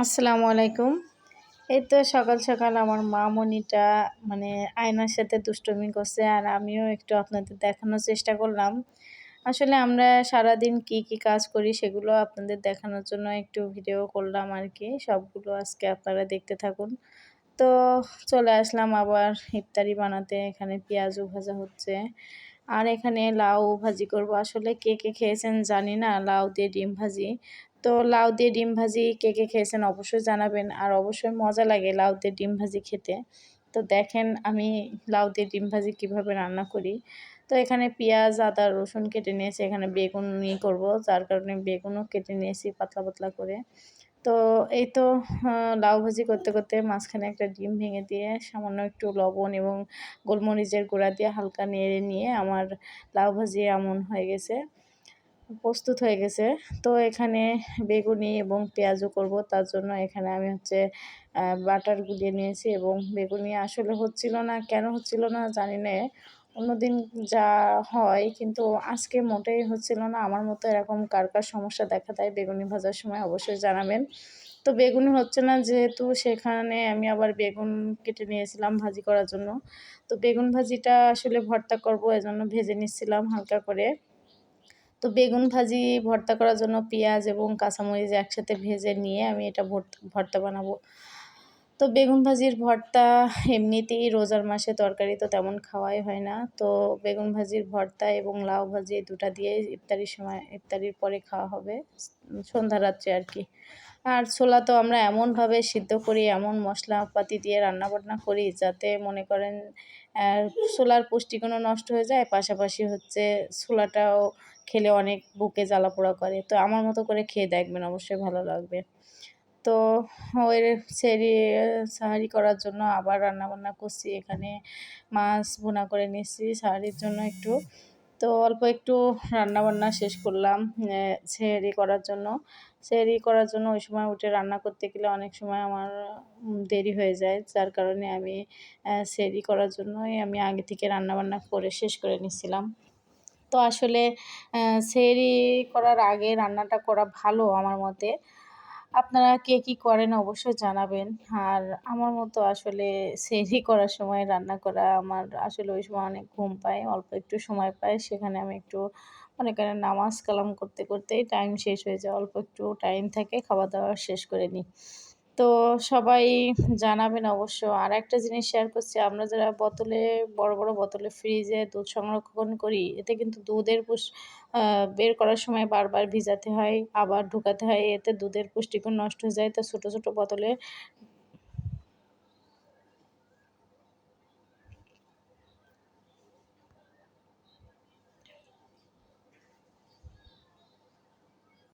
আসসালামু আলাইকুম। এই তো সকাল, সকাল আমার মামনিটা মানে আয়নার সাথে দুষ্টুমি করছে আর আমিও একটু আপনাদের দেখানোর চেষ্টা করলাম। আসলে আমরা সারাদিন কি কাজ করি সেগুলো আপনাদের দেখানোর জন্য একটু ভিডিও করলাম আরকি। সবগুলো আজকে আপনারা দেখতে থাকুন। তো চলে আসলাম আবার ইফতারি বানাতে। এখানে পেঁয়াজু ভাজা হচ্ছে। আর এখানে লাউ ভাজি করব। আসলে কে খেয়েছেন জানি না লাউ দিয়ে ডিম ভাজি। তো লাউ দিয়ে ডিম ভাজি কে খেয়েছেন অবশ্যই জানাবেন। আর অবশ্যই মজা লাগে লাউ দিয়ে ডিম ভাজি খেতে। তো দেখেন আমি লাউ দিয়ে ডিম ভাজি কীভাবে রান্না করি। তো এখানে পেঁয়াজ, আদা, রসুন কেটে নিয়েছি। এখানে বেগুন করব, যার কারণে বেগুনও কেটে নিয়েছি পাতলা, পাতলা করে। তো এই তো লাউ ভাজি করতে মাঝখানে একটা ডিম ভেঙে দিয়ে সামান্য একটু লবণ এবং গোলমরিচের গুঁড়া দিয়ে হালকা নেড়ে নিয়ে আমার লাউ ভাজি এমন হয়ে গেছে, প্রস্তুত হয়ে গেছে। তো এখানে বেগুনি এবং পেঁয়াজও করব, তার জন্য এখানে আমি বাটার গুলিয়ে নিয়েছি এবং বেগুনি আসলে হচ্ছিল না, কেন হচ্ছিল না জানি না। অন্যদিন যা হয় কিন্তু আজকে মোটেই হচ্ছিল না। আমার মতো এরকম কার সমস্যা দেখা দেয় বেগুনি ভাজার সময় অবশ্যই জানাবেন। তো বেগুনি হচ্ছে না যেহেতু সেখানে আমি আবার বেগুন কেটে নিয়েছিলাম ভাজি করার জন্য। তো বেগুন ভাজিটা আসলে ভর্তা করব, এজন্য ভেজে নিচ্ছিলাম হালকা করে। তো বেগুন ভাজি ভর্তা করার জন্য পেঁয়াজ এবং কাঁচামরিচ একসাথে ভেজে নিয়ে আমি এটা ভর্তা বানাবো। তো বেগুন ভাজির ভর্তা এমনিতেই রোজার মাসে তরকারি তো তেমন খাওয়াই হয় না। তো বেগুন ভাজির ভর্তা এবং লাউ ভাজি এই ২টা দিয়েই ইফতারির পরে খাওয়া হবে সন্ধ্যা রাত্রে আরকি। আর ছোলা তো আমরা এমনভাবে সিদ্ধ করি, এমন মশলাপাতি দিয়ে রান্নাবান্না করি যাতে মনে করেন ছোলার পুষ্টিগুণও নষ্ট হয়ে যায়, পাশাপাশি ছোলাটাও খেলে অনেক বুকে জ্বালাপোড়া করে। তো আমার মতো করে খেয়ে দেখবেন, অবশ্যই ভালো লাগবে। তো ওই সাহারি করার জন্য আবার রান্নাবান্না করছি। এখানে মাছ ভুনা করে নিচ্ছি সাহারির জন্য একটু। তো অল্প একটু রান্নাবান্না শেষ করলাম সেহরি করার জন্য। সেহরি করার জন্য ওই সময় উঠে রান্না করতে গেলে অনেক সময় আমার দেরি হয়ে যায়। যার কারণে আমি সেহরি করার জন্যই আমি আগে থেকে রান্নাবান্না করে শেষ করে নিচ্ছিলাম। তো আসলে সেহরি করার আগে রান্নাটা করা ভালো আমার মতে। আপনারা কি করেন অবশ্যই জানাবেন। আর আমার মতো আসলে সেহরি করার সময় রান্না করা আমার আসলে ওই সময় অনেক ঘুম পায়। অল্প একটু সময় পাই। সেখানে আমি একটু মনে করেন নামাজ কালাম করতেই টাইম শেষ হয়ে যায়। অল্প একটু টাইম থাকে, খাওয়া-দাওয়া শেষ করে নিই। তো সবাই জানাবেন অবশ্য। আরেকটা জিনিস শেয়ার করছি, আমরা যারা বড় বোতলে ফ্রিজে দুধ সংরক্ষণ করি, এতে কিন্তু দুধের আ বের করার সময় বারবার ভিজাতে হয়, আবার ঢোকাতে হয়। এতে দুধের পুষ্টিগুণ নষ্ট হয়ে যায়। তো ছোট বোতলে